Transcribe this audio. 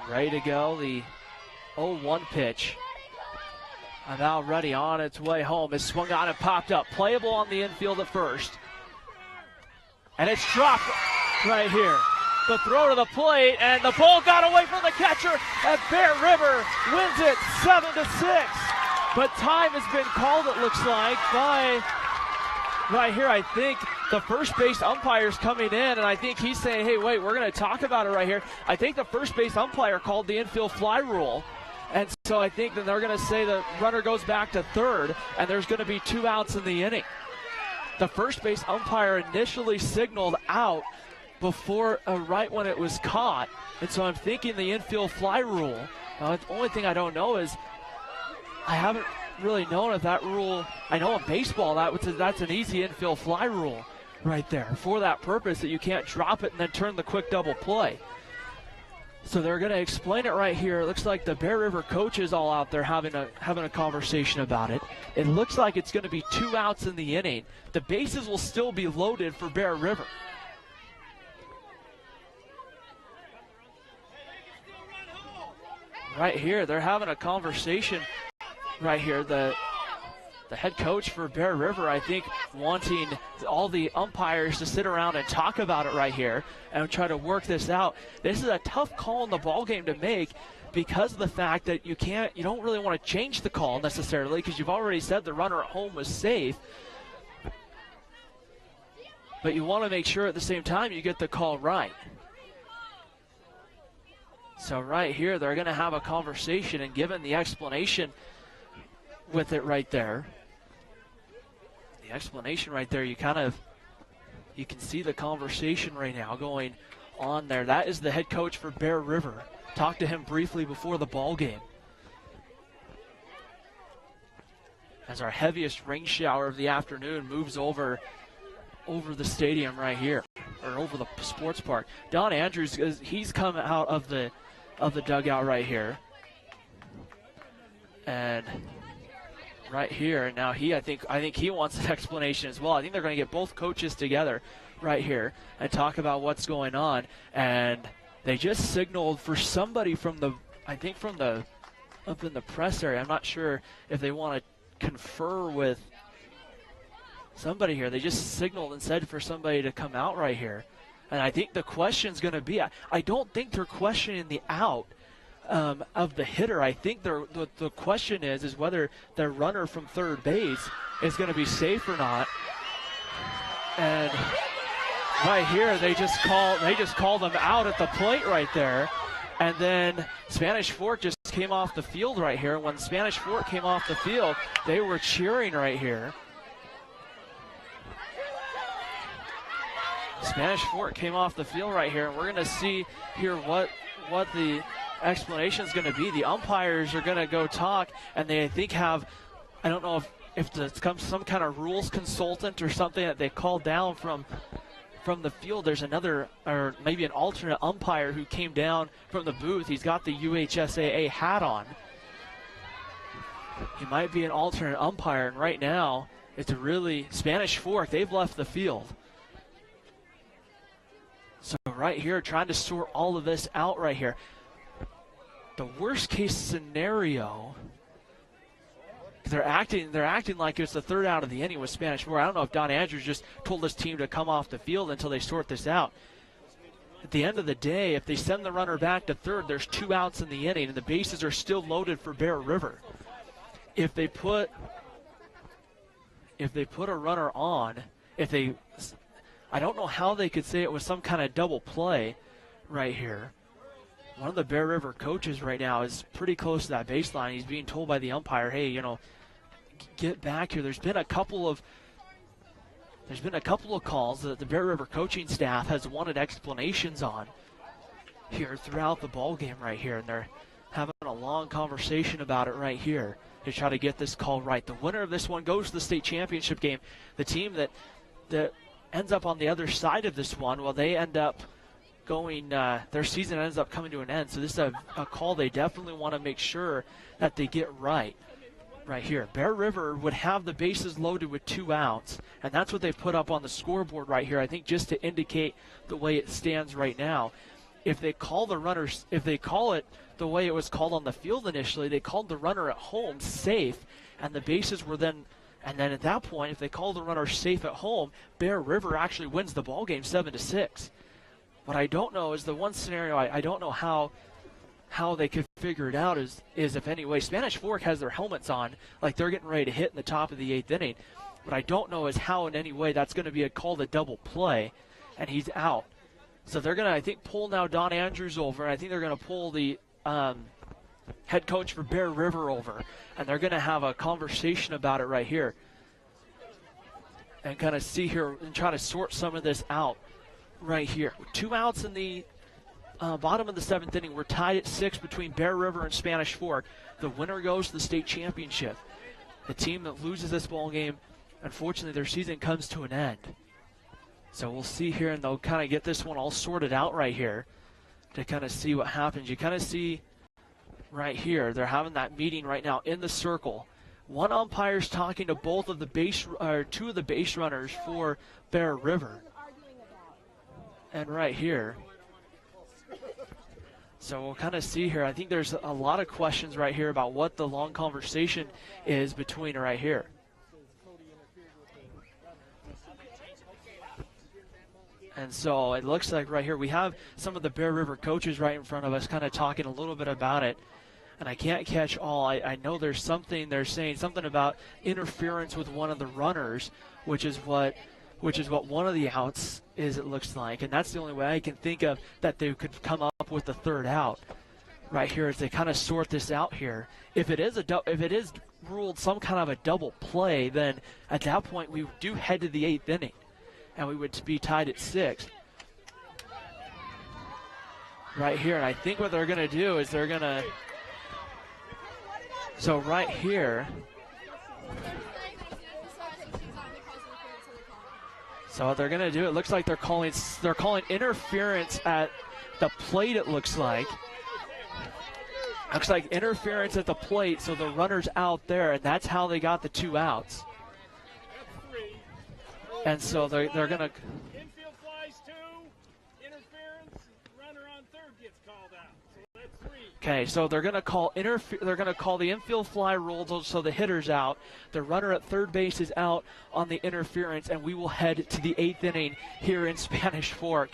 Ready to go. The 0-1 pitch. And now ready on its way home. It's swung on and popped up. Playable on the infield at first. And it's dropped right here. The throw to the plate, and the ball got away from the catcher, and Bear River wins it 7-6. But time has been called, it looks like, by right here. I think the first base umpire's coming in, and I think he's saying, hey, wait, we're going to talk about it right here. I think the first base umpire called the infield fly rule. And so I think that they're going to say the runner goes back to third, and there's going to be 2 outs in the inning. The first base umpire initially signaled out before right when it was caught. And so I'm thinking the infield fly rule. Now, the only thing I don't know is I haven't really known if that rule, I know in baseball that's an easy infield fly rule right there for that purpose, that you can't drop it and then turn the quick double play. So they're going to explain it right here. It looks like the Bear River coaches all out there having a conversation about it. It looks like it's going to be 2 outs in the inning. The bases will still be loaded for Bear River. Right here, they're having a conversation right here. The head coach for Bear River, I think, wanting all the umpires to sit around and talk about it right here and try to work this out. This is a tough call in the ballgame to make because of the fact that you don't really want to change the call necessarily, because you've already said the runner at home was safe. But you want to make sure at the same time you get the call right. So right here, they're going to have a conversation, and given the explanation with it right there, the explanation right there, you can see the conversation right now going on there. That is the head coach for Bear River. Talked to him briefly before the ball game. As our heaviest rain shower of the afternoon moves over the stadium right here, or over the sports park. Don Andrews, he's come out of the dugout right here, and right here now I think he wants an explanation as well. I think they're going to get both coaches together right here and talk about what's going on. And they just signaled for somebody from up in the press area. I'm not sure if they want to confer with somebody here. They just signaled and said for somebody to come out right here. And I think the question's going to be, I don't think they're questioning the out of the hitter. I think the question is whether the runner from third base is going to be safe or not. And right here, they just call them out at the plate right there. And then Spanish Fort just came off the field right here. When Spanish Fort came off the field, they were cheering right here. Spanish Fort came off the field right here, and we're going to see here what the explanation is going to be. The umpires are going to go talk, and they, I think, have, I don't know if it's some kind of rules consultant or something that they called down from the field. There's another, or maybe an alternate umpire who came down from the booth. He's got the UHSAA hat on. He might be an alternate umpire, and right now it's a really Spanish Fork. They've left the field. So right here, trying to sort all of this out right here. The worst case scenario, they're acting like it's the third out of the inning with Spanish Fort. I don't know if Don Andrews just told his team to come off the field until they sort this out. At the end of the day, if they send the runner back to third, there's 2 outs in the inning, and the bases are still loaded for Bear River. If they put a runner on, I don't know how they could say it was some kind of double play right here. One of the Bear River coaches right now is pretty close to that baseline. He's being told by the umpire, hey, get back here. There's been a couple of calls that the Bear River coaching staff has wanted explanations on here throughout the ball game right here, and they're having a long conversation about it right here to try to get this call right. The winner of this one goes to the state championship game. The team that ends up on the other side of this one, well, they end up going, their season ends up coming to an end. So this is a call they definitely want to make sure that they get right here. Bear River would have the bases loaded with 2 outs, and that's what they put up on the scoreboard right here, I think, just to indicate the way it stands right now. if they call the runners, if they call it the way it was called on the field initially, they called the runner at home safe, and the bases were then. And then at that point, if they call the runner safe at home, Bear River actually wins the ball game 7-6. What I don't know is the one scenario I don't know how they could figure it out is if anyway Spanish Fork has their helmets on, like they're getting ready to hit in the top of the 8th inning. What I don't know is how in any way that's going to be called a double play, and he's out. So they're going to, I think, pull now Don Andrews over, and I think they're going to pull the head coach for Bear River over, and they're going to have a conversation about it right here and kind of see here and try to sort some of this out right here. 2 outs in the bottom of the 7th inning. We're tied at 6 between Bear River and Spanish Fork. The winner goes to the state championship. The team that loses this ball game, unfortunately, their season comes to an end. So we'll see here, and they'll kind of get this one all sorted out right here to kind of see what happens. You kind of see right here, they're having that meeting right now in the circle. One umpire's talking to both of the base, or 2 of the base runners for Bear River. And right here. So we'll kind of see here. I think there's a lot of questions right here about what the long conversation is between right here. And so it looks like right here we have some of the Bear River coaches right in front of us kind of talking a little bit about it. And I can't catch all. I know there's something, they're saying something about interference with one of the runners, which is what one of the outs is, it looks like. And that's the only way I can think of that they could come up with the 3rd out right here as they kind of sort this out here. If it is ruled some kind of a double play, then at that point we do head to the 8th inning, and we would be tied at 6 right here. And I think what they're going to do is they're going to, so right here, so what they're going to do, it looks like they're calling interference at the plate, it looks like. Looks like interference at the plate, so the runner's out there, and that's how they got the 2 outs. And so they're going to... Infield flies 2, interference, runner on 3rd gets called out. So that's 3. Okay, so they're going to call the infield fly rule, so the hitter's out. The runner at 3rd base is out on the interference, and we will head to the 8th inning here in Spanish Fork.